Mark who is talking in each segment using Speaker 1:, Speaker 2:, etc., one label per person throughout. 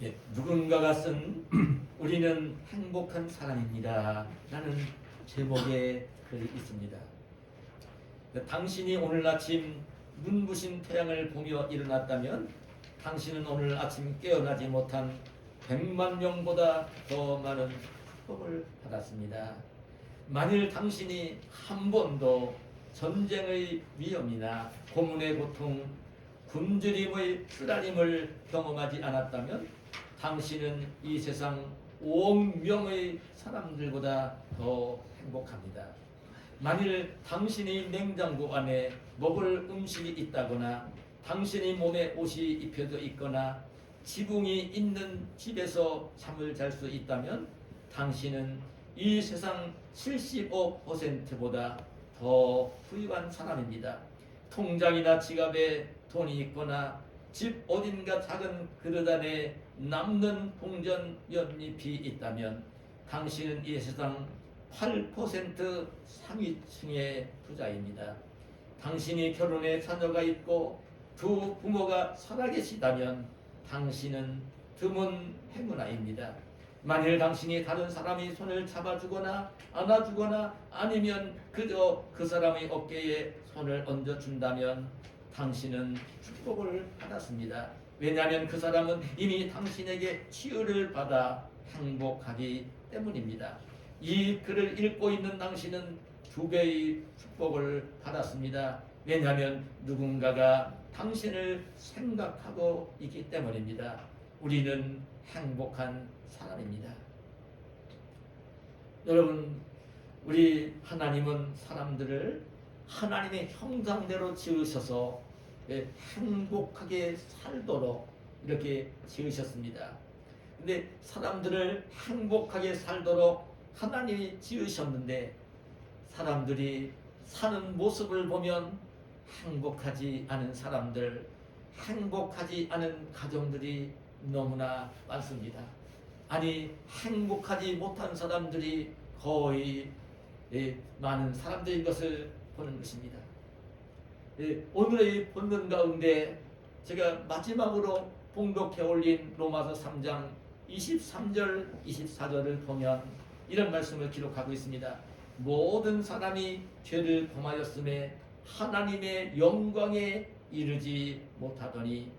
Speaker 1: 예, 누군가가 쓴 우리는 행복한 사람입니다 라는 제목의 글이 있습니다. 당신이 오늘 아침 눈부신 태양을 보며 일어났다면 당신은 오늘 아침 깨어나지 못한 100만 명보다 더 많은 축복을 받았습니다. 만일 당신이 한 번도 전쟁의 위험이나 고문의 고통, 굶주림의 쓰라림을 경험하지 않았다면 당신은 이 세상 5억 명의 사람들보다 더 행복합니다. 만일 당신의 냉장고 안에 먹을 음식이 있다거나 당신의 몸에 옷이 입혀져 있거나 지붕이 있는 집에서 잠을 잘 수 있다면 당신은 이 세상 75%보다 더 부유한 사람입니다. 통장이나 지갑에 돈이 있거나 집 어딘가 작은 그릇 안에 남는 동전 연잎이 있다면 당신은 이 세상 8% 상위층의 부자입니다. 당신이 결혼해 자녀가 있고 두 부모가 살아계시다면 당신은 드문 행운아입니다. 만일 당신이 다른 사람의 손을 잡아주거나 안아주거나 아니면 그저 그 사람의 어깨에 손을 얹어준다면 당신은 축복을 받았습니다. 왜냐하면 그 사람은 이미 당신에게 치유를 받아 행복하기 때문입니다. 이 글을 읽고 있는 당신은 2배의 축복을 받았습니다. 왜냐하면 누군가가 당신을 생각하고 있기 때문입니다. 우리는 행복한 사람입니다. 여러분, 우리 하나님은 사람들을 하나님의 형상대로 지으셔서 행복하게 살도록 이렇게 지으셨습니다. 근데 사람들을 행복하게 살도록 하나님이 지으셨는데 사람들이 사는 모습을 보면 행복하지 않은 사람들, 행복하지 않은 가정들이 너무나 많습니다. 아니, 행복하지 못한 사람들이 거의 많은 사람들인 것을 보는 것입니다. 오늘의 본문 가운데 제가 마지막으로 봉독해 올린 로마서 3장 23절 24절을 보면 이런 말씀을 기록하고 있습니다. 모든 사람이 죄를 범하였음에 하나님의 영광에 이르지 못하더니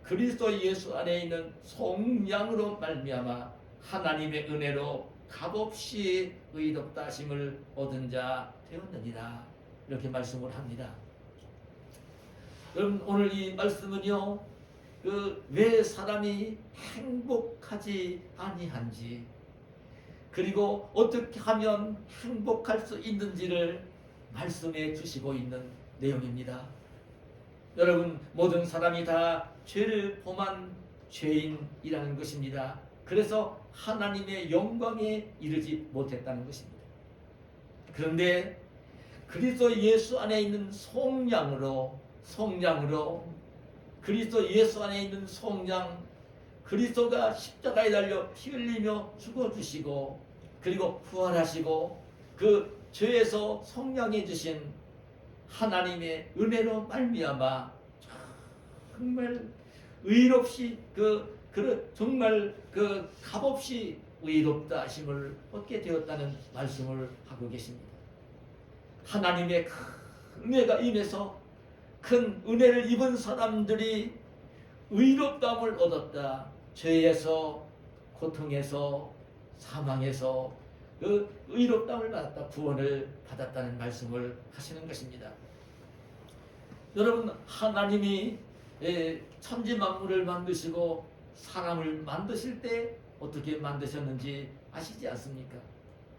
Speaker 1: 그리스도 예수 안에 있는 성령으로 말미암아 하나님의 은혜로 값없이 의롭다 하심을 얻은 자 되었느니라. 이렇게 말씀을 합니다. 여러분, 오늘 이 말씀은요, 왜 사람이 행복하지 아니한지, 그리고 어떻게 하면 행복할 수 있는지를 말씀해 주시고 있는 내용입니다. 여러분, 모든 사람이 다 죄를 범한 죄인이라는 것입니다. 그래서 하나님의 영광에 이르지 못했다는 것입니다. 그런데 그리스도 예수 안에 있는 성령으로 그리스도 예수 안에 있는 성령, 그리스도가 십자가에 달려 피 흘리며 죽어주시고 그리고 부활하시고 그 죄에서 성령해 주신 하나님의 은혜로 말미암아 정말 의롭시 정말 값없이 의롭다 하심을 얻게 되었다는 말씀을 하고 계십니다. 하나님의 큰 은혜가 임해서 큰 은혜를 입은 사람들이 의롭다함을 얻었다. 죄에서, 고통에서, 사망에서 그 의롭다함을 받았다. 구원을 받았다는 말씀을 하시는 것입니다. 여러분, 하나님이 천지 만물을 만드시고 사람을 만드실 때 어떻게 만드셨는지 아시지 않습니까?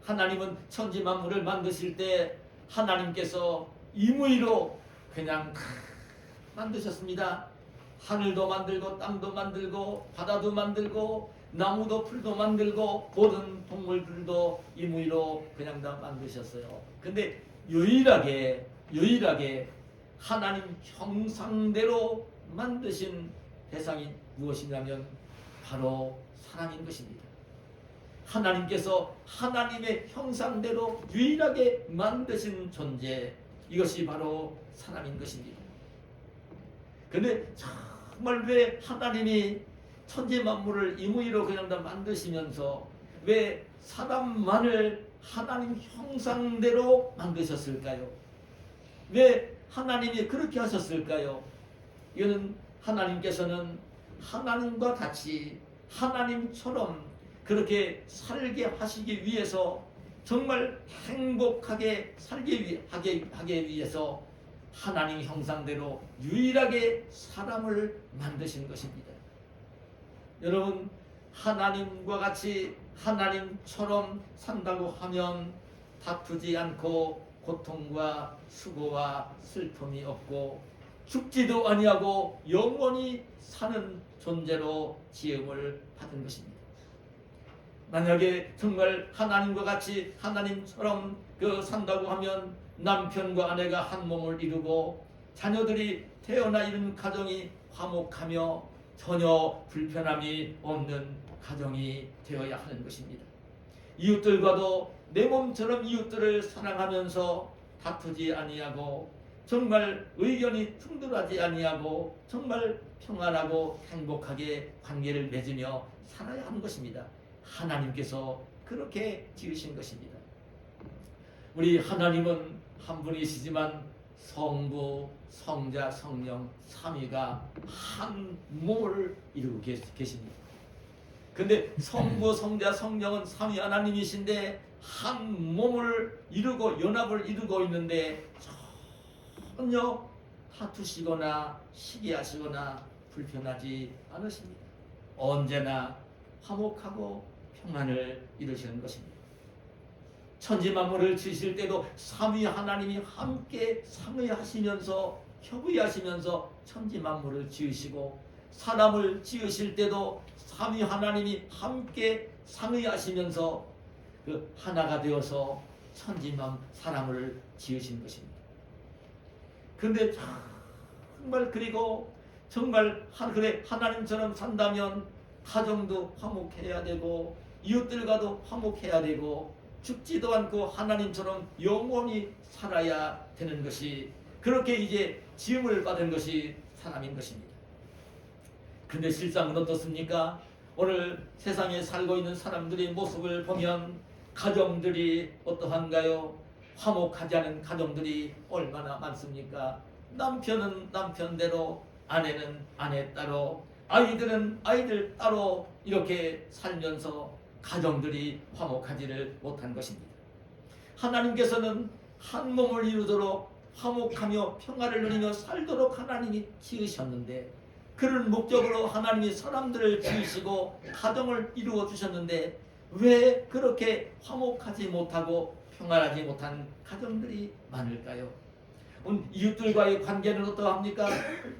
Speaker 1: 하나님은 천지 만물을 만드실 때 하나님께서 임의로 그냥 만드셨습니다. 하늘도 만들고 땅도 만들고 바다도 만들고 나무도 풀도 만들고 모든 동물들도 임의로 그냥 다 만드셨어요. 근데 유일하게 하나님 형상대로 만드신 대상이 무엇이냐면 바로 사람인 것입니다. 하나님께서 하나님의 형상대로 유일하게 만드신 존재, 이것이 바로 사람인 것입니다. 근데 정말 왜 하나님이 천지 만물을 임의로 그냥 다 만드시면서 왜 사람만을 하나님 형상대로 만드셨을까요? 왜 하나님이 그렇게 하셨을까요? 이거는 하나님께서는 하나님과 같이 하나님처럼 그렇게 살게 하시기 위해서 정말 행복하게 하기 위해서 하나님 형상대로 유일하게 사람을 만드신 것입니다. 여러분, 하나님과 같이 하나님처럼 산다고 하면 다투지 않고 고통과 수고와 슬픔이 없고 죽지도 아니하고 영원히 사는 존재로 지음을 받은 것입니다. 만약에 정말 하나님과 같이 하나님처럼 산다고 하면 남편과 아내가 한 몸을 이루고 자녀들이 태어나 이룬 가정이 화목하며 전혀 불편함이 없는 가정이 되어야 하는 것입니다. 이웃들과도 내 몸처럼 이웃들을 사랑하면서 다투지 아니하고 정말 의견이 충돌하지 아니하고 정말 평안하고 행복하게 관계를 맺으며 살아야 하는 것입니다. 하나님께서 그렇게 지으신 것입니다. 우리 하나님은 한 분이시지만 성부, 성자, 성령, 삼위가 한 몸을 이루고 계십니다. 근데 성부, 성자, 성령은 삼위 하나님이신데 한 몸을 이루고 연합을 이루고 있는데 전혀 다투시거나 시기하시거나 불편하지 않으십니다. 언제나 화목하고 평안을 이루시는 것입니다. 천지 만물을 지으실 때도 삼위 하나님이 함께 상의하시면서 협의하시면서 천지 만물을 지으시고 사람을 지으실 때도 삼위 하나님이 함께 상의하시면서 하나가 되어서 천지만 사람을 지으신 것입니다. 그런데 정말 그리고 정말 그래 하나님처럼 산다면 가정도 화목해야 되고 이웃들과도 화목해야 되고 죽지도 않고 하나님처럼 영원히 살아야 되는 것이 그렇게 이제 지음을 받은 것이 사람인 것입니다. 근데 실상은 어떻습니까? 오늘 세상에 살고 있는 사람들의 모습을 보면 가정들이 어떠한가요? 화목하지 않은 가정들이 얼마나 많습니까? 남편은 남편대로, 아내는 아내 따로, 아이들은 아이들 따로 이렇게 살면서 가정들이 화목하지를 못한 것입니다. 하나님께서는 한 몸을 이루도록 화목하며 평화를 누리며 살도록 하나님이 지으셨는데 그런 목적으로 하나님이 사람들을 지으시고 가정을 이루어 주셨는데 왜 그렇게 화목하지 못하고 평안하지 못한 가정들이 많을까요? 이웃들과의 관계는 어떠합니까?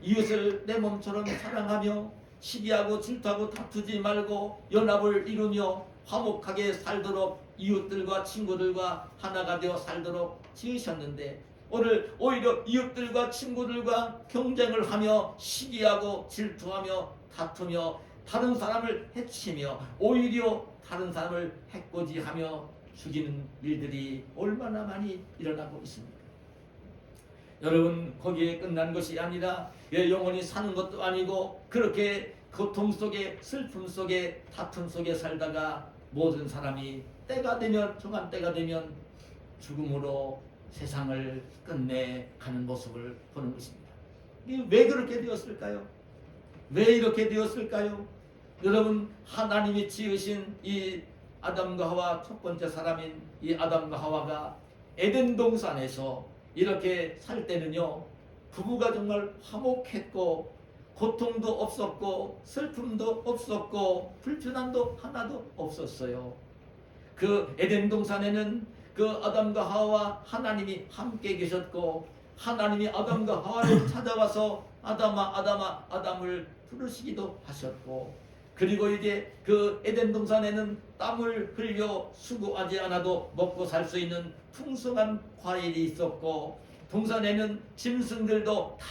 Speaker 1: 이웃을 내 몸처럼 사랑하며 시기하고 질투하고 다투지 말고 연합을 이루며 화목하게 살도록 이웃들과 친구들과 하나가 되어 살도록 지으셨는데 오늘 오히려 이웃들과 친구들과 경쟁을 하며 시기하고 질투하며 다투며 다른 사람을 해치며 오히려 다른 사람을 해코지하며 죽이는 일들이 얼마나 많이 일어나고 있습니까? 여러분, 거기에 끝난 것이 아니라 영원히 사는 것도 아니고 그렇게 고통 속에 슬픔 속에 다툼 속에 살다가 모든 사람이 때가 되면 정한 때가 되면 죽음으로 세상을 끝내가는 모습을 보는 것입니다. 왜 그렇게 되었을까요? 왜 이렇게 되었을까요? 여러분, 하나님이 지으신 이 아담과 하와 첫 번째 사람인 이 아담과 하와가 에덴 동산에서 이렇게 살 때는요 부부가 정말 화목했고 고통도 없었고 슬픔도 없었고 불편함도 하나도 없었어요. 그 에덴 동산에는 그 아담과 하와 하나님이 함께 계셨고 하나님이 아담과 하와를 찾아와서 아담아 아담아 아담을 부르시기도 하셨고 그리고 이제 그 에덴 동산에는 땀을 흘려 수고하지 않아도 먹고 살 수 있는 풍성한 과일이 있었고 동산에는 짐승들도 다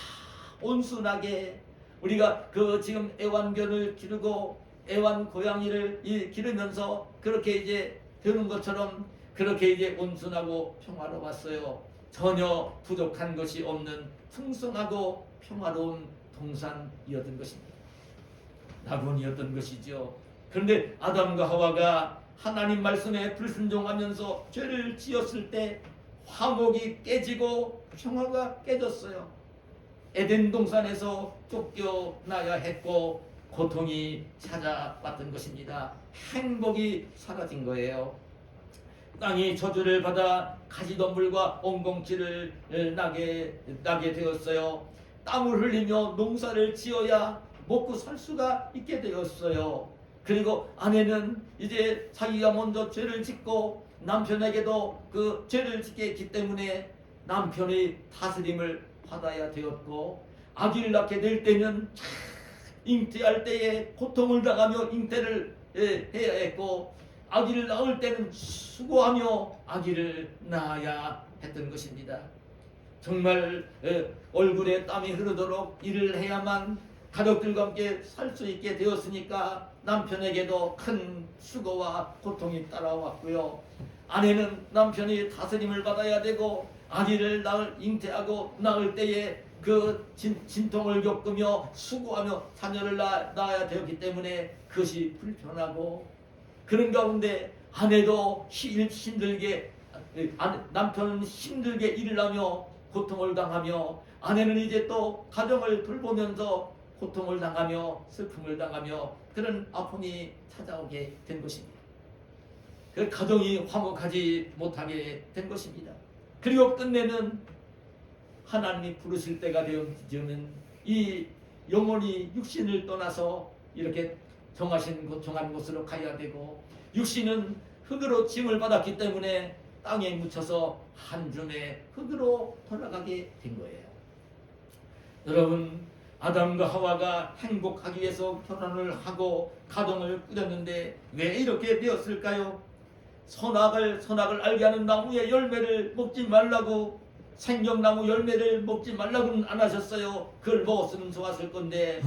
Speaker 1: 온순하게 우리가 그 지금 애완견을 기르고 애완 고양이를 기르면서 그렇게 이제 되는 것처럼 그렇게 이제 온순하고 평화로웠어요. 전혀 부족한 것이 없는 풍성하고 평화로운 동산이었던 것입니다. 낙원이었던 것이죠. 그런데 아담과 하와가 하나님 말씀에 불순종하면서 죄를 지었을 때 화목이 깨지고 평화가 깨졌어요. 에덴 동산에서 쫓겨나야 했고 고통이 찾아왔던 것입니다. 행복이 사라진 거예요. 땅이 저주를 받아 가시덤불과 엉겅퀴를 나게 되었어요. 땀을 흘리며 농사를 지어야 먹고 살 수가 있게 되었어요. 그리고 아내는 이제 자기가 먼저 죄를 짓고 남편에게도 그 죄를 짓게 했기 때문에 남편의 다스림을 받아야 되었고, 아기를 낳게 될 때는 잉태할 때에 고통을 당하며 잉태를 해야 했고, 아기를 낳을 때는 수고하며 아기를 낳아야 했던 것입니다. 정말 얼굴에 땀이 흐르도록 일을 해야만 가족들과 함께 살 수 있게 되었으니까 남편에게도 큰 수고와 고통이 따라왔고요. 아내는 남편이 다스림을 받아야 되고 아기를 잉태하고 낳을 때에 그 진통을 겪으며 수고하며 자녀를 낳아야 되었기 때문에 그것이 불편하고, 그런 가운데 아내도 힘들게, 남편은 힘들게 일을 하며 고통을 당하며, 아내는 이제 또 가정을 돌보면서 고통을 당하며 슬픔을 당하며 그런 아픔이 찾아오게 된 것입니다. 그 가정이 화목하지 못하게 된 것입니다. 그리고 끝내는 하나님이 부르실 때가 되어지면 이 영혼이 육신을 떠나서 이렇게 정한 곳으로 가야 되고, 육신은 흙으로 짐을 받았기 때문에 땅에 묻혀서 한 줌의 흙으로 돌아가게 된 거예요. 여러분, 아담과 하와가 행복하기 위해서 결혼을 하고 가정을 꾸렸는데 왜 이렇게 되었을까요? 선악을 알게 하는 나무의 열매를 먹지 말라고, 생명나무 열매를 먹지 말라고는 안 하셨어요. 그걸 먹었으면 좋았을 건데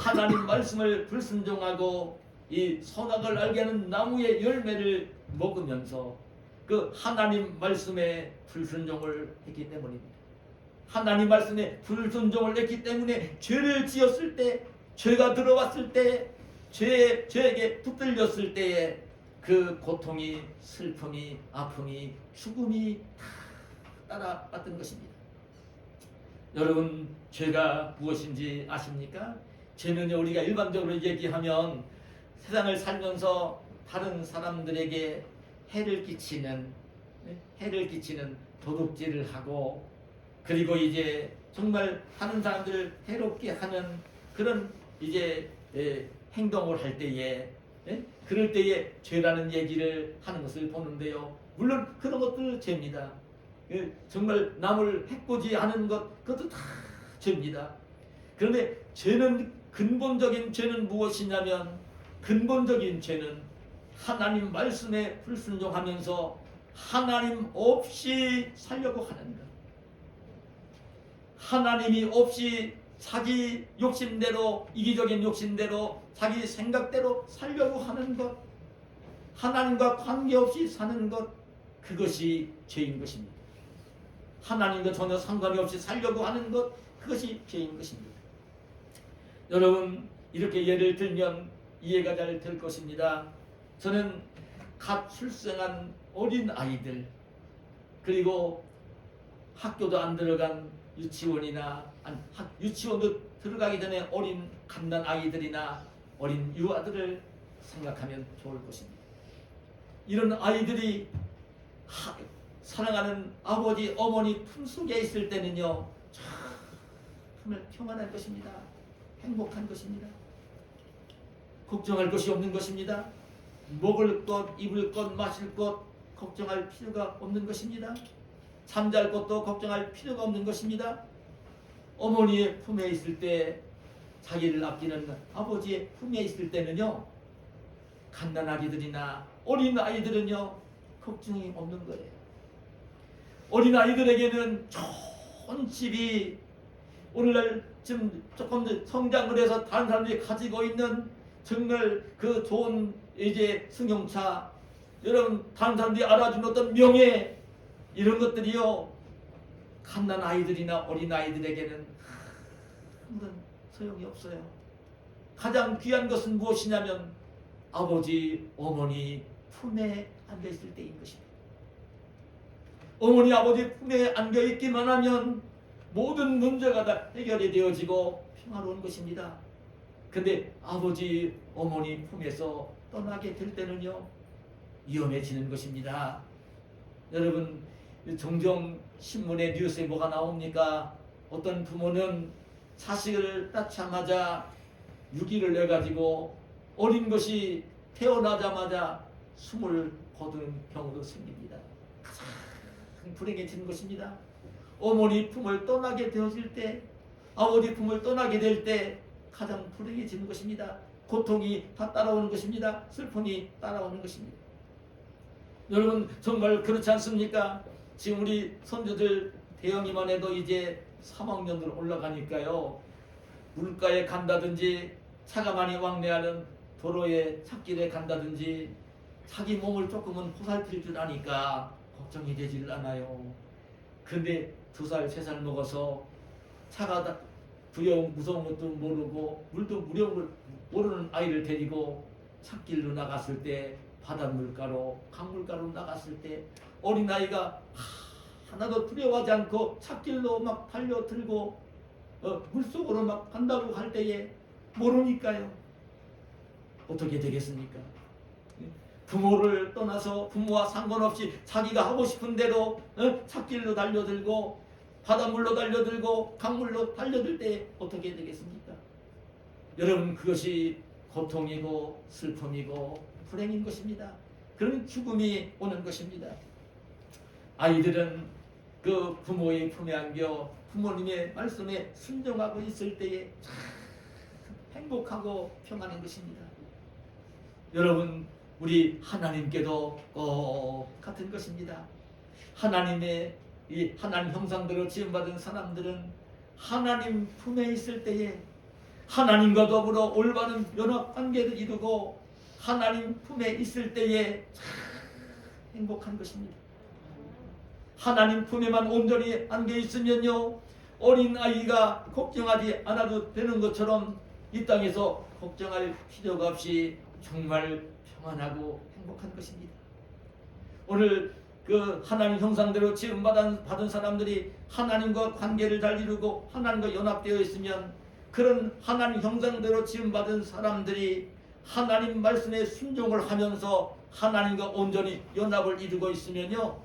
Speaker 1: 하나님 말씀을 불순종하고 이 선악을 알게 하는 나무의 열매를 먹으면서 그 하나님 말씀에 불순종을 했기 때문입니다. 하나님 말씀에 불순종을 했기 때문에 죄를 지었을 때, 죄가 들어왔을 때, 죄에게 붙들렸을 때에 그 고통이, 슬픔이, 아픔이, 죽음이 다 따라왔던 것입니다. 여러분, 죄가 무엇인지 아십니까? 죄는 우리가 일반적으로 얘기하면 세상을 살면서 다른 사람들에게 해를 끼치는 도둑질을 하고, 그리고 이제 정말 다른 사람들을 해롭게 하는 그런 이제 행동을 할 때에, 그럴 때에 죄라는 얘기를 하는 것을 보는데요. 물론 그런 것도 죄입니다. 정말 남을 해코지 하는 것, 그것도 다 죄입니다. 그런데 근본적인 죄는 무엇이냐면, 근본적인 죄는 하나님 말씀에 불순종하면서 하나님 없이 살려고 하는 것. 하나님이 없이 자기 욕심대로, 이기적인 욕심대로, 자기 생각대로 살려고 하는 것, 하나님과 관계없이 사는 것, 그것이 죄인 것입니다. 하나님과 전혀 상관이 없이 살려고 하는 것, 그것이 죄인 것입니다. 여러분, 이렇게 예를 들면 이해가 잘 될 것입니다. 저는 갓 출생한 어린 아이들, 그리고 학교도 안 들어간 유치원이나 유치원도 들어가기 전에 어린 갓난 아이들이나 어린 유아들을 생각하면 좋을 것입니다. 이런 아이들이 사랑하는 아버지, 어머니 품속에 있을 때는요, 정말 평안할 것입니다. 행복한 것입니다. 걱정할 것이 없는 것입니다. 먹을 것, 입을 것, 마실 것 걱정할 필요가 없는 것입니다. 잠잘 것도 걱정할 필요가 없는 것입니다. 어머니의 품에 있을 때, 자기를 아끼는 아버지의 품에 있을 때는요, 갓난아기들이나 어린 아이들은요, 걱정이 없는 거예요. 어린 아이들에게는 좋은 집이, 오늘날 지금 조금 성장을 해서 다른 사람들이 가지고 있는 정말 그 좋은 이제 승용차, 여러분 다른 사람들이 알아준 어떤 명예, 이런 것들이요, 갓난 아이들이나 어린 아이들에게는 아무런 소용이 없어요. 가장 귀한 것은 무엇이냐면 아버지, 어머니 품에 안겨 있을 때인 것입니다. 어머니, 아버지 품에 안겨 있기만 하면 모든 문제가 다 해결이 되어지고 평화로운 것입니다. 근데 아버지, 어머니 품에서 떠나게 될 때는요, 위험해지는 것입니다. 여러분, 종종 신문에 뉴스에 뭐가 나옵니까? 어떤 부모는 자식을 낳자마자 유기를 내가지고 어린 것이 태어나자마자 숨을 거두는 경우도 생깁니다. 가장 불행해지는 것입니다. 어머니 품을 떠나게 되어질 때, 아버지 품을 떠나게 될 때 가장 불행해지는 것입니다. 고통이 다 따라오는 것입니다. 슬픔이 따라오는 것입니다. 여러분, 정말 그렇지 않습니까? 지금 우리 손주들 대영이만 해도 이제 3학년으로 올라가니까요, 물가에 간다든지 차가 많이 왕래하는 도로에 찻길에 간다든지 자기 몸을 조금은 보살필 줄 아니까 걱정이 되질 않아요. 근데 2살, 3살 먹어서 차가 두려움, 무서운 것도 모르고 물도 무려운 걸 모르는 아이를 데리고 찻길로 나갔을 때, 바닷물가로, 강물가로 나갔을 때 어린아이가 하나도 두려워하지 않고 찻길로 막 달려들고 물속으로 막 간다고 할 때에 모르니까요. 어떻게 되겠습니까? 부모를 떠나서 부모와 상관없이 자기가 하고 싶은 대로 찻길로 달려들고 바닷물로 달려들고 강물로 달려들 때 어떻게 되겠습니까? 여러분, 그것이 고통이고 슬픔이고 불행인 것입니다. 그런 죽음이 오는 것입니다. 아이들은 그 부모의 품에 안겨 부모님의 말씀에 순종하고 있을 때에 참 행복하고 평안한 것입니다. 여러분, 우리 하나님께도 같은 것입니다. 하나님의 이 하나님 형상대로 지음받은 사람들은 하나님 품에 있을 때에 하나님과 더불어 올바른 연합 관계를 이루고 하나님 품에 있을 때에 참 행복한 것입니다. 하나님 품에만 온전히 안겨 있으면요, 어린 아이가 걱정하지 않아도 되는 것처럼 이 땅에서 걱정할 필요가 없이 정말 평안하고 행복한 것입니다. 오늘 그 하나님 형상대로 지음받은 사람들이 하나님과 관계를 잘 이루고 하나님과 연합되어 있으면, 그런 하나님 형상대로 지음받은 사람들이 하나님 말씀에 순종을 하면서 하나님과 온전히 연합을 이루고 있으면요,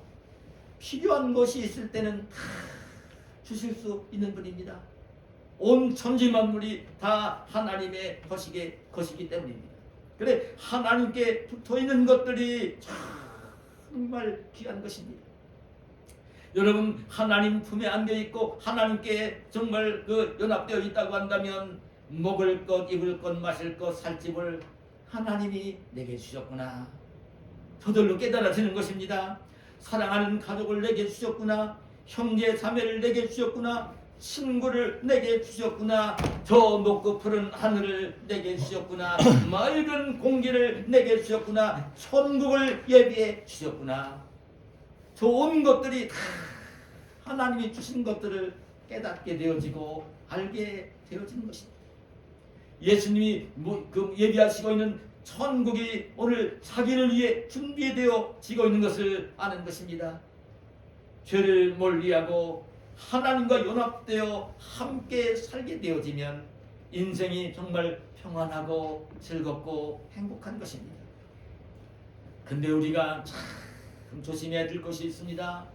Speaker 1: 필요한 것이 있을 때는 다 주실 수 있는 분입니다. 온 천지만물이 다 하나님의 것이기 때문입니다. 그래, 하나님께 붙어있는 것들이 정말 귀한 것입니다. 여러분, 하나님 품에 안겨있고 하나님께 정말 연합되어 있다고 한다면 먹을 것, 입을 것, 마실 것, 살 집을 하나님이 내게 주셨구나, 저절로 깨달아지는 것입니다. 사랑하는 가족을 내게 주셨구나, 형제 자매를 내게 주셨구나, 친구를 내게 주셨구나, 저 높고 푸른 하늘을 내게 주셨구나, 맑은 공기를 내게 주셨구나, 천국을 예비해 주셨구나. 좋은 것들이 다 하나님이 주신 것들을 깨닫게 되어지고 알게 되어지는 것입니다. 예수님이 예비하시고 있는 천국이 오늘 자기를 위해 준비되어지고 있는 것을 아는 것입니다. 죄를 멀리하고 하나님과 연합되어 함께 살게 되어지면 인생이 정말 평안하고 즐겁고 행복한 것입니다. 근데 우리가 참 조심해야 될 것이 있습니다.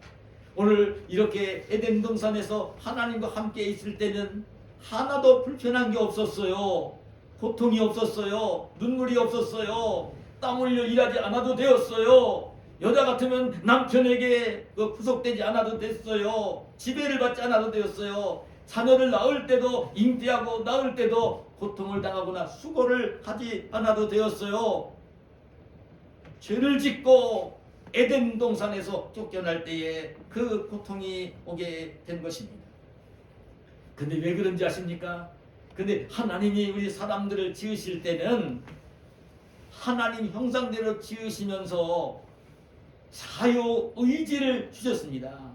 Speaker 1: 오늘 이렇게 에덴 동산에서 하나님과 함께 있을 때는 하나도 불편한 게 없었어요. 고통이 없었어요. 눈물이 없었어요. 땀 흘려 일하지 않아도 되었어요. 여자 같으면 남편에게 구속되지 않아도 됐어요. 지배를 받지 않아도 되었어요. 자녀를 낳을 때도, 잉태하고 낳을 때도 고통을 당하거나 수고를 하지 않아도 되었어요. 죄를 짓고 에덴 동산에서 쫓겨날 때에 그 고통이 오게 된 것입니다. 근데 왜 그런지 아십니까? 근데 하나님이 우리 사람들을 지으실 때는 하나님 형상대로 지으시면서 자유의지를 주셨습니다.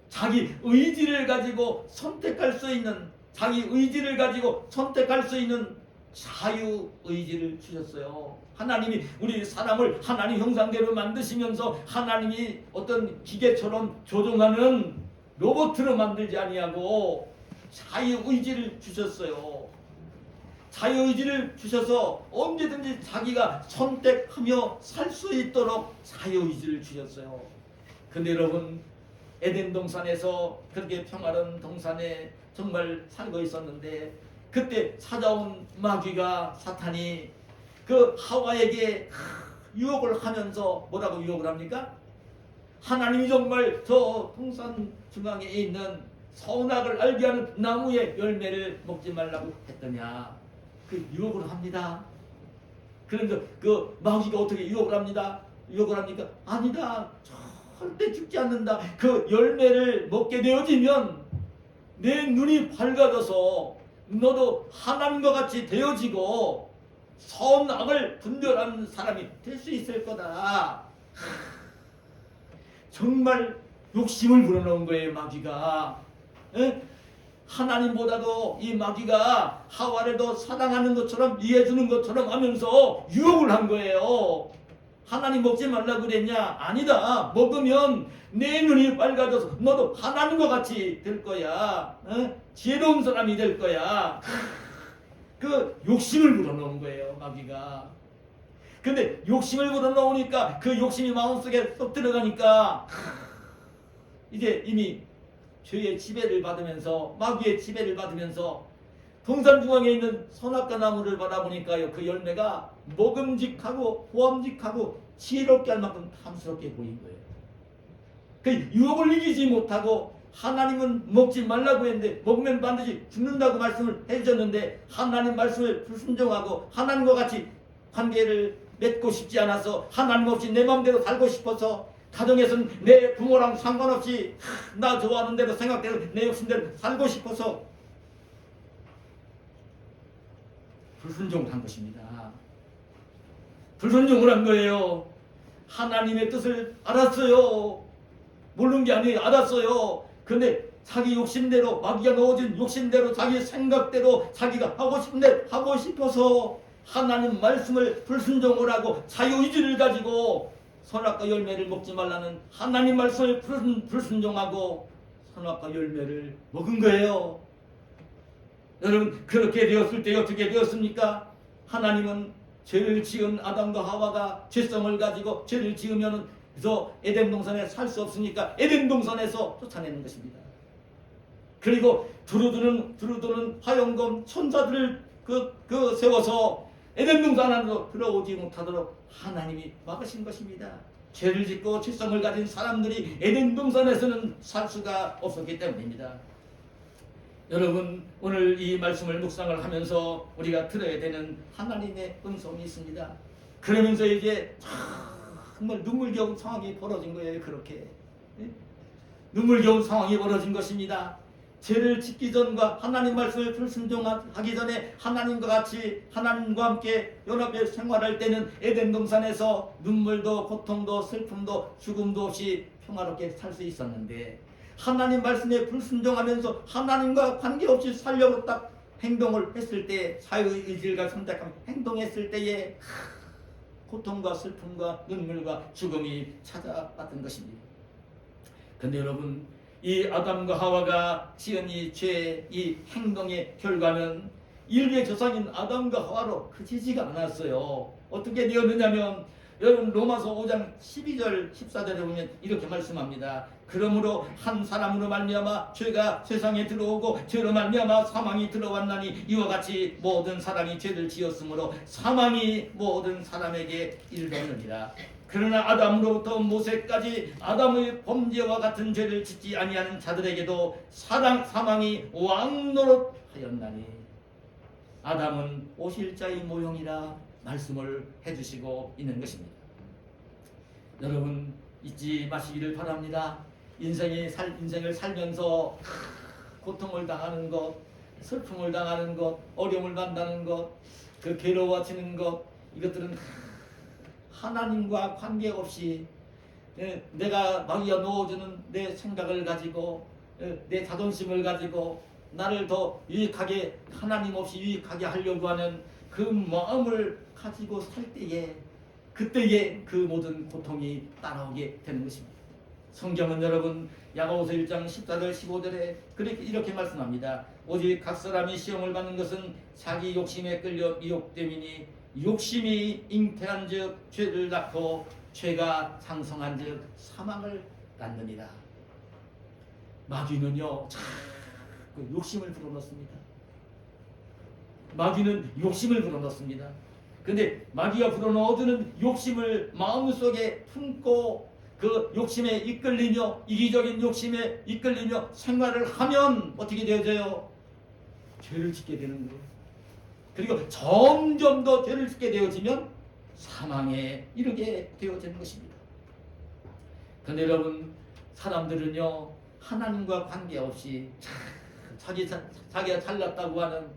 Speaker 1: 자기 의지를 가지고 선택할 수 있는, 자기 의지를 가지고 선택할 수 있는 자유의지를 주셨어요. 하나님이 우리 사람을 하나님 형상대로 만드시면서 하나님이 어떤 기계처럼 조종하는 로봇으로 만들지 아니하고 자유의지를 주셨어요. 자유의지를 주셔서 언제든지 자기가 선택하며 살 수 있도록 자유의지를 주셨어요. 근데 여러분, 에덴 동산에서 그렇게 평화로운 동산에 정말 살고 있었는데, 그때 찾아온 마귀가, 사탄이 그 하와에게 유혹을 하면서 뭐라고 유혹을 합니까? 하나님이 정말 저 동산 중앙에 있는 선악을 알게 하는 나무의 열매를 먹지 말라고 했더냐, 그 유혹을 합니다. 그런데 그 마귀가 어떻게 유혹을 합니다? 유혹을 합니까? 아니다, 절대 죽지 않는다. 그 열매를 먹게 되어지면 내 눈이 밝아져서 너도 하나님과 같이 되어지고 선악을 분별하는 사람이 될 수 있을 거다. 정말 욕심을 불어넣은 거예요, 마귀가. 에? 하나님보다도 이 마귀가 하와를 더 사랑하는 것처럼 이해해주는 것처럼 하면서 유혹을 한 거예요. 하나님 먹지 말라고 그랬냐? 아니다. 먹으면 내 눈이 밝아져서 너도 하나님과 같이 될 거야. 지혜로운 사람이 될 거야. 그 욕심을 불어넣은 거예요, 마귀가. 근데 욕심을 불어넣으니까 그 욕심이 마음속에 쏙 들어가니까 이제 이미 죄의 지배를 받으면서, 마귀의 지배를 받으면서 동산 중앙에 있는 선악과 나무를 바라보니까요, 그 열매가 먹음직하고 보암직하고 지혜롭게 할 만큼 탐스럽게 보인 거예요. 그 유혹을 이기지 못하고, 하나님은 먹지 말라고 했는데 먹으면 반드시 죽는다고 말씀을 해주셨는데 하나님 말씀을 불순종하고 하나님과 같이 관계를 맺고 싶지 않아서, 하나님 없이 내 마음대로 살고 싶어서, 가정에서는 내 부모랑 상관없이 나 좋아하는 대로 생각대로 내 욕심대로 살고 싶어서 불순종을 한 것입니다. 불순종을 한 거예요. 하나님의 뜻을 알았어요. 모르는 게 아니에요. 알았어요. 근데 자기 욕심대로, 마귀가 넣어준 욕심대로, 자기 생각대로 자기가 하고 싶은 대로 하고 싶어서 하나님 말씀을 불순종을 하고 자유의지를 가지고 선악과 열매를 먹지 말라는 하나님 말씀을 불순종하고 선악과 열매를 먹은 거예요. 여러분, 그렇게 되었을 때 어떻게 되었습니까? 하나님은 죄를 지은 아담과 하와가 죄성을 가지고 죄를 지으면 그래서 에덴 동산에 살 수 없으니까 에덴 동산에서 쫓아내는 것입니다. 그리고 두루두는 화영검 천사들을 세워서 에덴 동산 안으로 들어오지 못하도록 하나님이 막으신 것입니다. 죄를 짓고 죄성을 가진 사람들이 에덴 동산에서는 살 수가 없었기 때문입니다. 여러분, 오늘 이 말씀을 묵상을 하면서 우리가 들어야 되는 하나님의 음성이 있습니다. 그러면서 이제 정말 눈물겨운 상황이 벌어진 거예요. 그렇게 눈물겨운 상황이 벌어진 것입니다. 죄를 짓기 전과 하나님 말씀을 불순종하기 전에 하나님과 같이, 하나님과 함께 연합해 생활할 때는 에덴 동산에서 눈물도 고통도 슬픔도 죽음도 없이 평화롭게 살 수 있었는데, 하나님 말씀에 불순종하면서 하나님과 관계없이 살려고 딱 행동을 했을 때, 자유의지를 선택하며 행동했을 때에 고통과 슬픔과 눈물과 죽음이 찾아왔던 것입니다. 그런데 여러분, 이 아담과 하와가 지은 이 죄, 이 행동의 결과는 인류의 조상인 아담과 하와로 그치지가 않았어요. 어떻게 되었느냐면, 여러분 로마서 5장 12절 14절에 보면 이렇게 말씀합니다. 그러므로 한 사람으로 말미암아 죄가 세상에 들어오고 죄로 말미암아 사망이 들어왔나니 이와 같이 모든 사람이 죄를 지었으므로 사망이 모든 사람에게 이르렀느니라. 그러나 아담으로부터 모세까지 아담의 범죄와 같은 죄를 짓지 아니하는 자들에게도 사망이 왕노릇하였나니. 아담은 오실자의 모형이라 말씀을 해주시고 있는 것입니다. 여러분, 잊지 마시기를 바랍니다. 인생을 살면서 고통을 당하는 것, 슬픔을 당하는 것, 어려움을 만나는 것, 그 괴로워지는 것, 이것들은 하나님과 관계없이 내가 마귀가 넣어주는 내 생각을 가지고, 내 자존심을 가지고 나를 더 유익하게, 하나님 없이 유익하게 하려고 하는 그 마음을 가지고 살 때에 그때에 그 모든 고통이 따라오게 되는 것입니다. 성경은 여러분 야고보서 1장 14절 15절에 그렇게 이렇게 말씀합니다. 오직 각 사람이 시험을 받는 것은 자기 욕심에 끌려 미혹됨이니 욕심이 잉태한즉 죄를 낳고 죄가 장성한즉 사망을 낳느니라. 마귀는요 자꾸 욕심을 불어넣습니다. 마귀는 욕심을 불어넣습니다. 근데 마귀가 불어넣어주는 욕심을 마음속에 품고 그 욕심에 이끌리며 이기적인 욕심에 이끌리며 생활을 하면 어떻게 되어져요? 죄를 짓게 되는 거예요. 그리고 점점 더 죄를 짓게 되어지면 사망에 이르게 되어지는 것입니다. 그런데 여러분 사람들은요 하나님과 관계없이 자기가 잘났다고 하는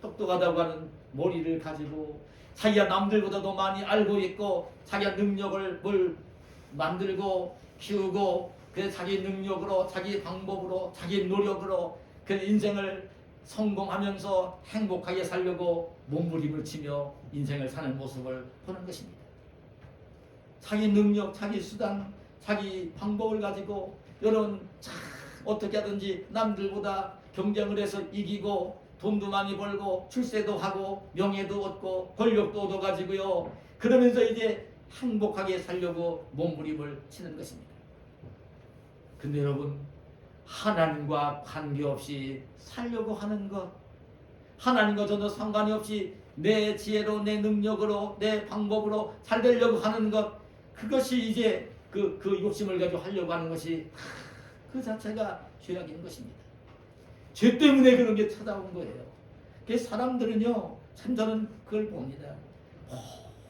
Speaker 1: 똑똑하다고 하는 머리를 가지고 자기가 남들보다도 많이 알고 있고 자기가 능력을 뭘 만들고 키우고 그 자기 능력으로 자기 방법으로 자기 노력으로 그 인생을 성공하면서 행복하게 살려고 몸부림을 치며 인생을 사는 모습을 보는 것입니다. 자기 능력, 자기 수단, 자기 방법을 가지고 여러분 어떻게 하든지 남들보다 경쟁을 해서 이기고 돈도 많이 벌고 출세도 하고 명예도 얻고 권력도 얻어가지고요. 그러면서 이제 행복하게 살려고 몸부림을 치는 것입니다. 근데 여러분 하나님과 관계없이 살려고 하는 것, 하나님과 전혀 상관이 없이 내 지혜로 내 능력으로 내 방법으로 잘 되려고 하는 것, 그것이 이제 그 욕심을 가지고 하려고 하는 것이 그 자체가 죄악인 것입니다. 죄 때문에 그런 게 찾아온 거예요. 그래서 사람들은요 참 저는 그걸 봅니다.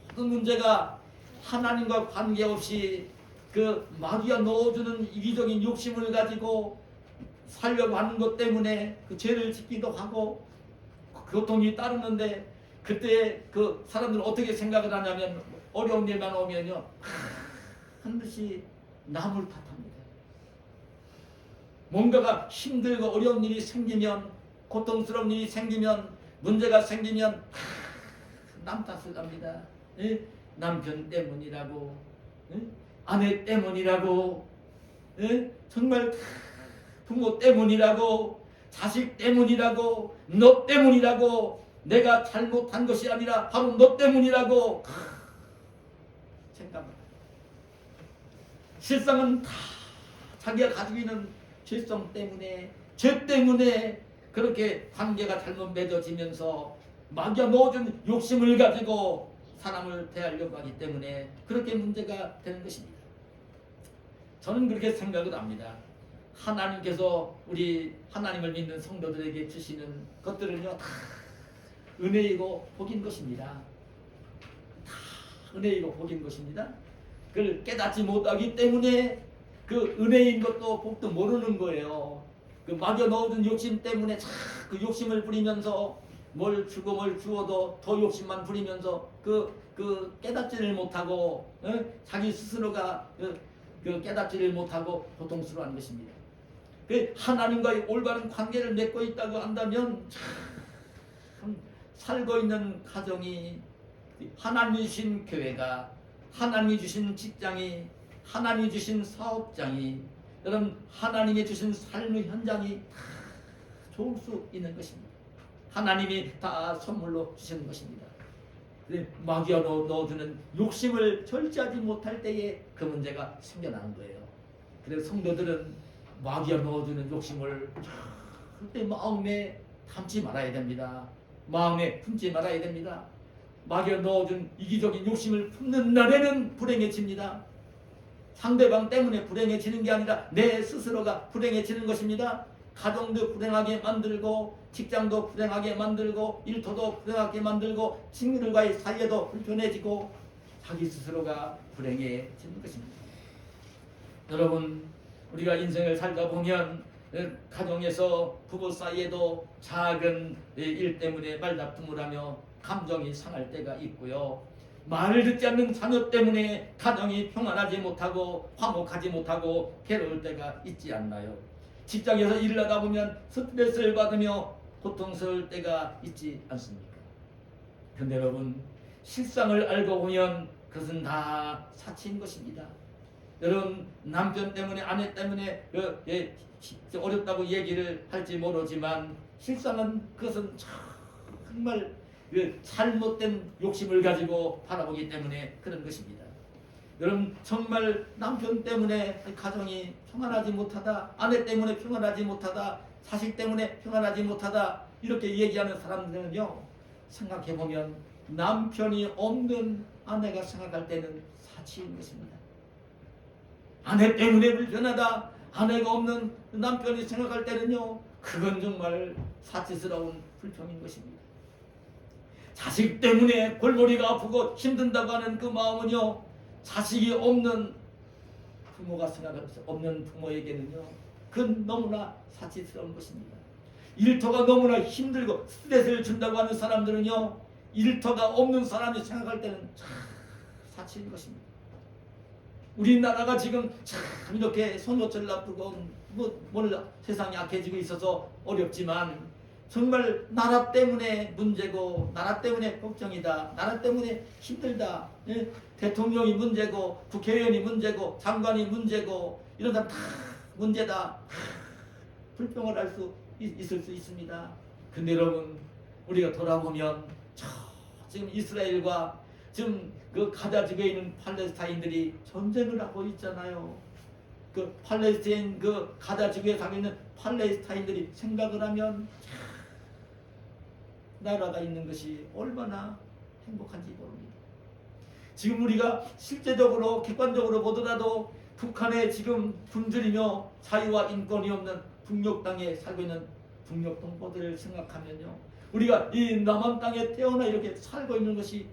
Speaker 1: 모든 문제가 하나님과 관계없이 그 마귀가 넣어주는 이기적인 욕심을 가지고 살려고 하는 것 때문에 그 죄를 짓기도 하고 고통이 따르는데 그때 그 사람들은 어떻게 생각을 하냐면 어려운 일만 오면요 반드시 남을 탓합니다. 뭔가가 힘들고 어려운 일이 생기면 고통스러운 일이 생기면 문제가 생기면 남 탓을 합니다. 예? 남편 때문이라고 예? 아내 때문이라고 예? 정말 부모 때문이라고 자식 때문이라고 너 때문이라고 내가 잘못한 것이 아니라 바로 너 때문이라고 생각합니다. 실상은 다 자기가 가지고 있는 죄성 때문에 죄 때문에 그렇게 관계가 잘못 맺어지면서 마귀가 넣어준 욕심을 가지고 사람을 대하려고 하기 때문에 그렇게 문제가 되는 것입니다. 저는 그렇게 생각을 합니다. 하나님께서 우리 하나님을 믿는 성도들에게 주시는 것들은요 다 은혜이고 복인 것입니다. 다 은혜이고 복인 것입니다. 그걸 깨닫지 못하기 때문에 그 은혜인 것도 복도 모르는 거예요. 그 마귀가 넣어준 욕심 때문에 그 욕심을 부리면서 뭘 주고 뭘 주어도 더 욕심만 부리면서 그 깨닫지를 못하고 자기 스스로가 그 깨닫지를 못하고 고통스러워하는 것입니다. 그 하나님과의 올바른 관계를 맺고 있다고 한다면 참 살고 있는 가정이 하나님이 주신 교회가 하나님이 주신 직장이 하나님이 주신 사업장이 여러분 하나님이 주신 삶의 현장이 다 좋을 수 있는 것입니다. 하나님이 다 선물로 주시는 것입니다. 마귀가 넣어주는 욕심을 절제하지 못할 때에 그 문제가 생겨나는 거예요. 그래서 성도들은 마귀가 넣어주는 욕심을 절대 마음에 담지 말아야 됩니다. 마음에 품지 말아야 됩니다. 마귀가 넣어준 이기적인 욕심을 품는 날에는 불행해집니다. 상대방 때문에 불행해지는 게 아니라 내 스스로가 불행해지는 것입니다. 가정도 불행하게 만들고 직장도 불행하게 만들고 일터도 불행하게 만들고 친구들과의 사이에도 불편해지고 자기 스스로가 불행해지는 것입니다. 여러분 우리가 인생을 살다 보면 가정에서 부부 사이에도 작은 일 때문에 말다툼을 하며 감정이 상할 때가 있고요. 말을 듣지 않는 자녀 때문에 가정이 평안하지 못하고 화목하지 못하고 괴로울 때가 있지 않나요? 직장에서 일을 하다 보면 스트레스를 받으며 고통스러울 때가 있지 않습니까? 근데 여러분, 실상을 알고 보면 그것은 다 사치인 것입니다. 여러분, 남편 때문에 아내 때문에 어렵다고 얘기를 할지 모르지만 실상은 그것은 정말 잘못된 욕심을 가지고 바라보기 때문에 그런 것입니다. 여러분, 정말 남편 때문에 가정이 평안하지 못하다, 아내 때문에 평안하지 못하다, 자식 때문에 평안하지 못하다 이렇게 얘기하는 사람들은요, 생각해보면 남편이 없는 아내가 생각할 때는 사치인 것입니다. 아내 때문에 불편하다, 아내가 없는 남편이 생각할 때는요, 그건 정말 사치스러운 불평인 것입니다. 자식 때문에 골머리가 아프고 힘든다고 하는 그 마음은요, 자식이 없는 부모가 생각할 수 없는 부모에게는요, 그건 너무나 사치스러운 것입니다. 일터가 너무나 힘들고 스트레스를 준다고 하는 사람들은요, 일터가 없는 사람이 생각할 때는 참 사치인 것입니다. 우리나라가 지금 참 이렇게 손노철 앞두고 오늘 세상이 악해지고 있어서 어렵지만 정말 나라 때문에 문제고, 나라 때문에 걱정이다, 나라 때문에 힘들다, 대통령이 문제고, 국회의원이 문제고, 장관이 문제고, 이런 사람 다 문제다, 불평을 할 수 있을 수 있습니다. 근데 여러분, 우리가 돌아보면 지금 이스라엘과 지금 그 가자 지구에 있는 팔레스타인들이 전쟁을 하고 있잖아요. 그 팔레스타인 그 가자 지구에 살고 있는 팔레스타인들이 생각을 하면 나라가 있는 것이 얼마나 행복한지 모릅니다. 지금 우리가 실제적으로 객관적으로 보더라도 북한에 지금 굶주리며 자유와 인권이 없는 북녘 땅에 살고 있는 북녘 동포들을 생각하면요, 우리가 이 남한 땅에 태어나 이렇게 살고 있는 것이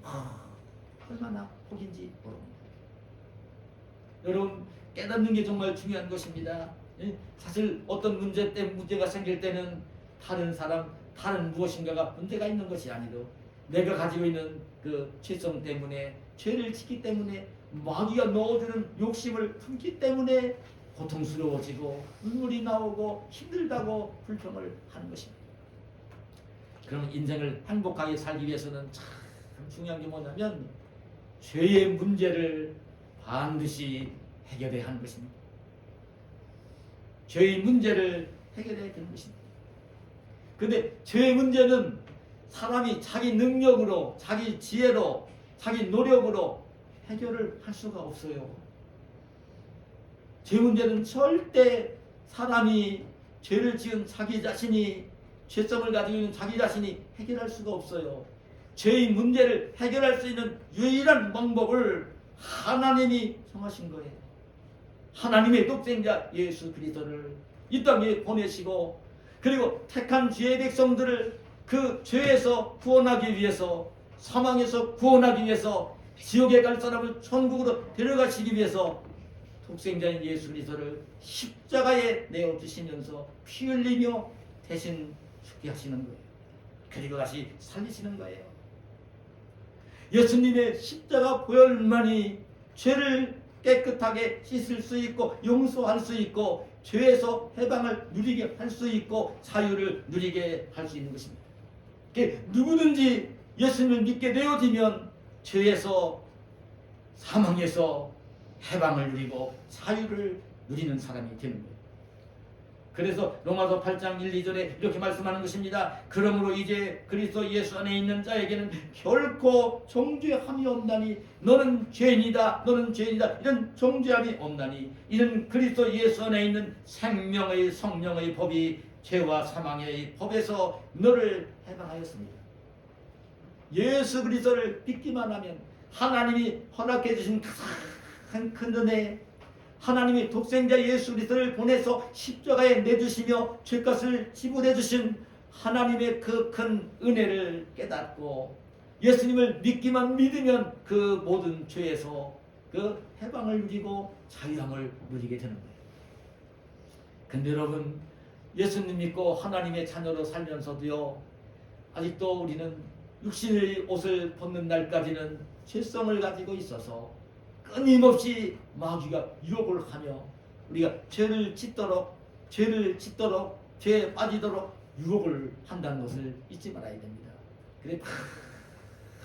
Speaker 1: 얼마나 복인지 모릅니다. 여러분, 깨닫는 게 정말 중요한 것입니다. 사실 어떤 문제가 생길 때는 다른 사람, 다른 무엇인가가 문제가 있는 것이 아니고 내가 가지고 있는 그 죄성 때문에, 죄를 짓기 때문에, 마귀가 넣어주는 욕심을 품기 때문에 고통스러워지고 눈물이 나오고 힘들다고 불평을 하는 것입니다. 그럼 인생을 행복하게 살기 위해서는 참 중요한 게 뭐냐면 죄의 문제를 반드시 해결해야 하는 것입니다. 죄의 문제를 해결해야 되는 것입니다. 근데 죄의 문제는 사람이 자기 능력으로, 자기 지혜로, 자기 노력으로 해결을 할 수가 없어요. 죄 문제는 절대 사람이 죄를 지은 자기 자신이, 죄성을 가지고 있는 자기 자신이 해결할 수가 없어요. 죄의 문제를 해결할 수 있는 유일한 방법을 하나님이 정하신 거예요. 하나님의 독생자 예수 그리스도를 이 땅에 보내시고, 그리고 택한 죄의 백성들을 그 죄에서 구원하기 위해서, 사망에서 구원하기 위해서, 지옥에 갈 사람을 천국으로 데려가시기 위해서 독생자인 예수 그리스도를 십자가에 내어주시면서 피 흘리며 대신 죽게 하시는 거예요. 그리고 다시 살리시는 거예요. 예수님의 십자가 보혈만이 죄를 깨끗하게 씻을 수 있고 용서할 수 있고 죄에서 해방을 누리게 할 수 있고 자유를 누리게 할 수 있는 것입니다. 누구든지 예수님을 믿게 되어지면 죄에서, 사망에서 해방을 누리고 자유를 누리는 사람이 되는 거예요. 그래서 로마서 8장 1, 2절에 이렇게 말씀하는 것입니다. 그러므로 이제 그리스도 예수 안에 있는 자에게는 결코 정죄함이 없나니 너는 죄인이다, 너는 죄인이다, 이런 정죄함이 없나니 이는 그리스도 예수 안에 있는 생명의 성령의 법이 죄와 사망의 법에서 너를 해방하였습니다. 예수 그리스도를 믿기만 하면 하나님이 허락해 주신 가장 큰 은혜, 하나님이 독생자 예수 그리스도를 보내서 십자가에 내주시며 죄값을 지불해 주신 하나님의 그 큰 은혜를 깨닫고 예수님을 믿으면 그 모든 죄에서 그 해방을 누리고 자유함을 누리게 되는 거예요. 근데 여러분, 예수님 믿고 하나님의 자녀로 살면서도요, 아직도 우리는 육신의 옷을 벗는 날까지는 죄성을 가지고 있어서 끊임없이 마귀가 유혹을 하며 우리가 죄를 짓도록 죄에 빠지도록 유혹을 한다는 것을 잊지 말아야 됩니다. 그래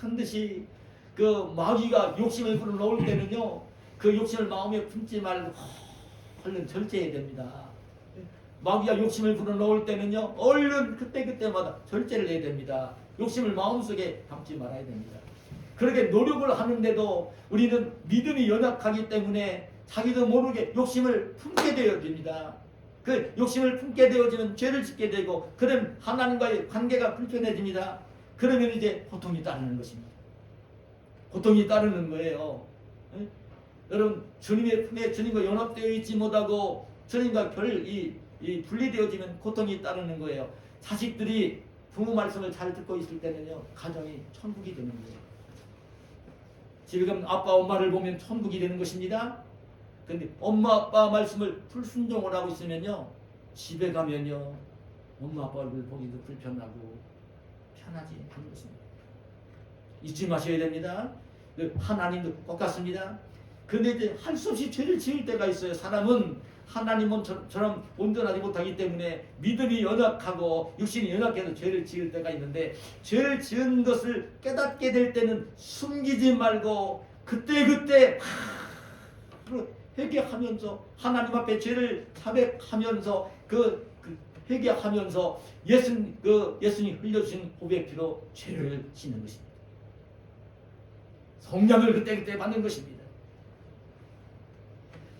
Speaker 1: 한 듯이 그 마귀가 욕심을 불어넣을 때는요, 그 욕심을 마음에 품지 말고 얼른 절제해야 됩니다. 마귀가 욕심을 불어넣을 때는요, 얼른 그때마다 절제를 해야 됩니다. 욕심을 마음속에 담지 말아야 됩니다. 그렇게 노력을 하는데도 우리는 믿음이 연약하기 때문에 자기도 모르게 욕심을 품게 되어집니다. 그 욕심을 품게 되어지면 죄를 짓게 되고, 그럼 하나님과의 관계가 불편해집니다. 그러면 이제 고통이 따르는 것입니다. 고통이 따르는 거예요. 여러분, 주님의 품에 주님과 연합되어 있지 못하고 주님과 분리되어지면 고통이 따르는 거예요. 자식들이 부모 말씀을 잘 듣고 있을 때는요, 가정이 천국이 되는 거예요. 지금 아빠 엄마를 보면 천국이 되는 것입니다. 근데 엄마 아빠 말씀을 불순종을 하고 있으면요, 집에 가면요, 엄마 아빠 얼굴 보기도 불편하고 편하지 않은 것입니다. 잊지 마셔야 됩니다. 하나님도 똑같습니다. 근데 이제 할 수 없이 죄를 지을 때가 있어요. 사람은 하나님처럼 온전하지 못하기 때문에 믿음이 연약하고 육신이 연약해서 죄를 지을 때가 있는데, 죄를 지은 것을 깨닫게 될 때는 숨기지 말고 그때 회개하면서 하나님 앞에 죄를 자백하면서 회개하면서 예수님 흘려주신 고백 피로 죄를 씻는 것입니다. 성령을 그때 받는 것입니다.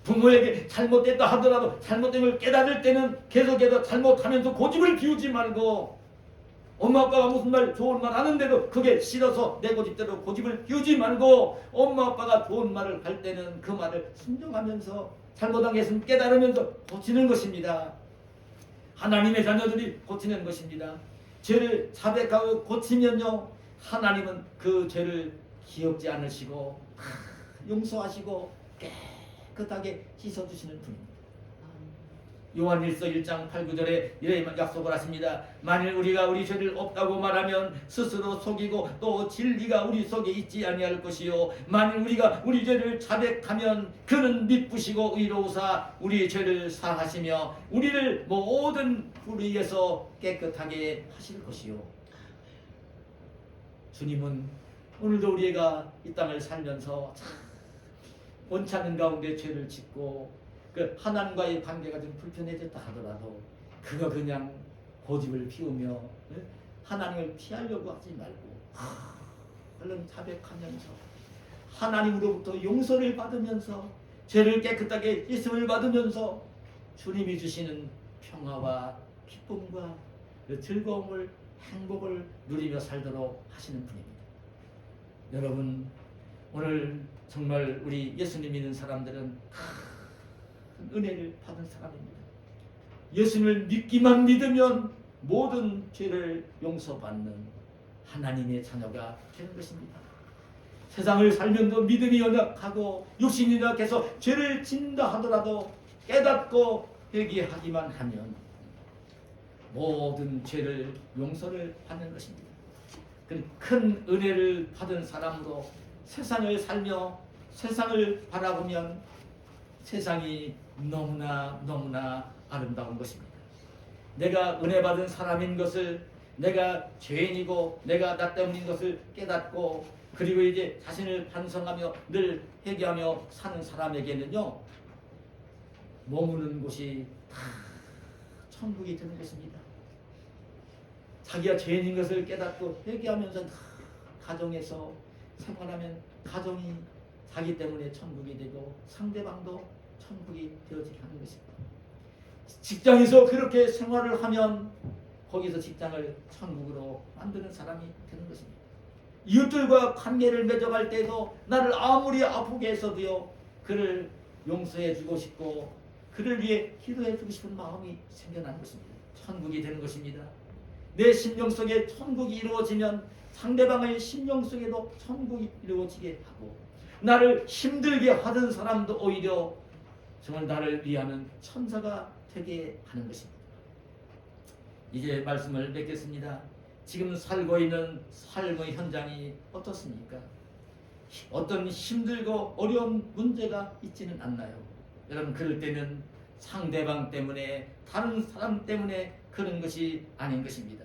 Speaker 1: 부모에게 잘못됐다 하더라도 잘못된 걸 깨달을 때는 계속해서 잘못하면서 고집을 피우지 말고, 엄마 아빠가 무슨 말 좋은 말 하는데도 그게 싫어서 내 고집대로 고집을 피우지 말고, 엄마 아빠가 좋은 말을 할 때는 그 말을 순종하면서 잘못한 게 있으면 깨달으면서 고치는 것입니다. 하나님의 자녀들이 고치는 것입니다. 죄를 자백하고 고치면요, 하나님은 그 죄를 기억지 않으시고 용서하시고 깨끗하게 씻어주시는 분입니다. 요한일서 1장 8, 9절에 이래 약속을 하십니다. 만일 우리가 우리 죄를 없다고 말하면 스스로 속이고 또 진리가 우리 속에 있지 아니할 것이요, 만일 우리가 우리 죄를 자백하면 그는 미쁘시고 의로우사 우리 죄를 사하시며 우리를 모든 불의에서 깨끗하게 하실 것이요. 주님은 오늘도 우리가 이 땅을 살면서 원치 않는 가운데 죄를 짓고 그 하나님과의 관계가 좀 불편해졌다 하더라도 그거 그냥 고집을 피우며 하나님을 피하려고 하지 말고 얼른 자백하면서 하나님으로부터 용서를 받으면서 죄를 깨끗하게 씻음을 받으면서 주님이 주시는 평화와 기쁨과 즐거움을, 행복을 누리며 살도록 하시는 분입니다. 여러분, 오늘 정말 우리 예수님 믿는 사람들은 큰 은혜를 받은 사람입니다. 예수님을 믿기만 믿으면 모든 죄를 용서받는 하나님의 자녀가 되는 것입니다. 세상을 살면도 믿음이 연약하고 육신이 연약해서 죄를 짓는다 하더라도 깨닫고 회개하기만 하면 모든 죄를 용서를 받는 것입니다. 큰 은혜를 받은 사람으로 세상을 살며 세상을 바라보면 세상이 너무나 아름다운 것입니다. 내가 은혜 받은 사람인 것을, 내가 죄인이고 내가 나 때문인 것을 깨닫고 그리고 이제 자신을 반성하며 늘 회개하며 사는 사람에게는요, 머무는 곳이 다 천국이 되는 것입니다. 자기가 죄인인 것을 깨닫고 회개하면서 가정에서 생활하면 가정이 자기 때문에 천국이 되고 상대방도 천국이 되어지게 하는 것입니다. 직장에서 그렇게 생활을 하면 거기서 직장을 천국으로 만드는 사람이 되는 것입니다. 이웃들과 관계를 맺어갈 때도 나를 아무리 아프게 해서도요, 그를 용서해 주고 싶고 그를 위해 기도해 주고 싶은 마음이 생겨나는 것입니다. 천국이 되는 것입니다. 내 심령 속에 천국이 이루어지면 상대방의 심령 속에도 천국이 이루어지게 하고, 나를 힘들게 하던 사람도 오히려 정말 나를 위하는 천사가 되게 하는 것입니다. 이제 말씀을 맺겠습니다. 지금 살고 있는 삶의 현장이 어떻습니까? 어떤 힘들고 어려운 문제가 있지는 않나요? 여러분, 그럴 때는 상대방 때문에, 다른 사람 때문에 그런 것이 아닌 것입니다.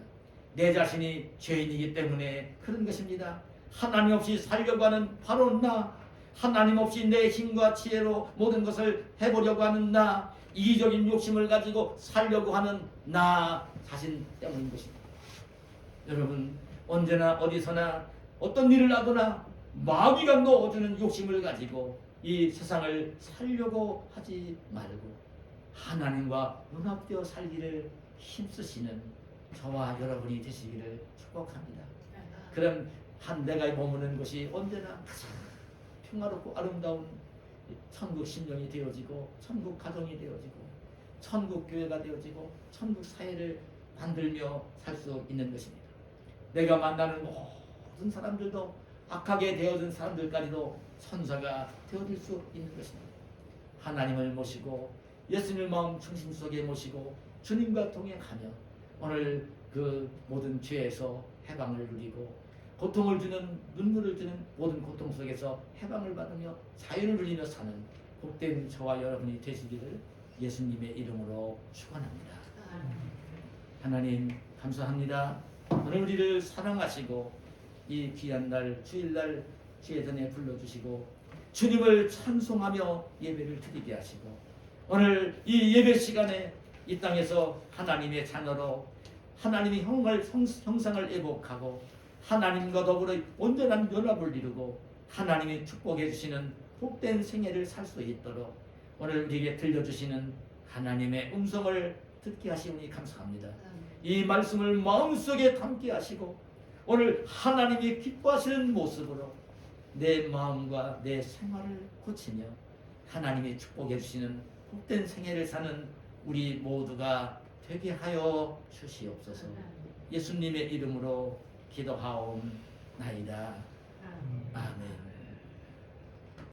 Speaker 1: 내 자신이 죄인이기 때문에 그런 것입니다. 하나님 없이 살려고 하는 바로 나, 하나님 없이 내 힘과 지혜로 모든 것을 해보려고 하는 나, 이기적인 욕심을 가지고 살려고 하는 나 자신 때문인 것입니다. 여러분, 언제나 어디서나 어떤 일을 하거나 마귀가 넣어주는 욕심을 가지고 이 세상을 살려고 하지 말고 하나님과 연합되어 살기를 힘쓰시는 저와 여러분이 되시기를 축복합니다. 그럼 내가 머무는 곳이 언제나 가장 평화롭고 아름다운 천국 심령이 되어지고 천국 가정이 되어지고 천국 교회가 되어지고 천국 사회를 만들며 살 수 있는 것입니다. 내가 만나는 모든 사람들도 악하게 되어진 사람들까지도 선사가 되어질 수 있는 것입니다. 하나님을 모시고 예수님을 마음 중심 속에 모시고 주님과 동행하며 오늘 그 모든 죄에서 해방을 누리고 고통을 주는 눈물을 주는 모든 고통 속에서 해방을 받으며 자유를 누리며 사는 복된 저와 여러분이 되시기를 예수님의 이름으로 축원합니다. 하나님 감사합니다. 오늘 우리를 사랑하시고 이 귀한 날 주일날 주의 전에 불러주시고 주님을 찬송하며 예배를 드리게 하시고 오늘 이 예배 시간에 이 땅에서 하나님의 자녀로 하나님의 형상을 회복하고 하나님과 더불어 온전한 연합을 이루고 하나님이 축복해 주시는 복된 생애를 살 수 있도록 오늘 우리에게 들려주시는 하나님의 음성을 듣게 하시니 감사합니다. 이 말씀을 마음속에 담게 하시고 오늘 하나님이 기뻐하시는 모습으로 내 마음과 내 생활을 고치며 하나님이 축복해 주시는 복된 생애를 사는 우리 모두가 되게 하여 주시옵소서. 예수님의 이름으로 기도하옵나이다. 아멘.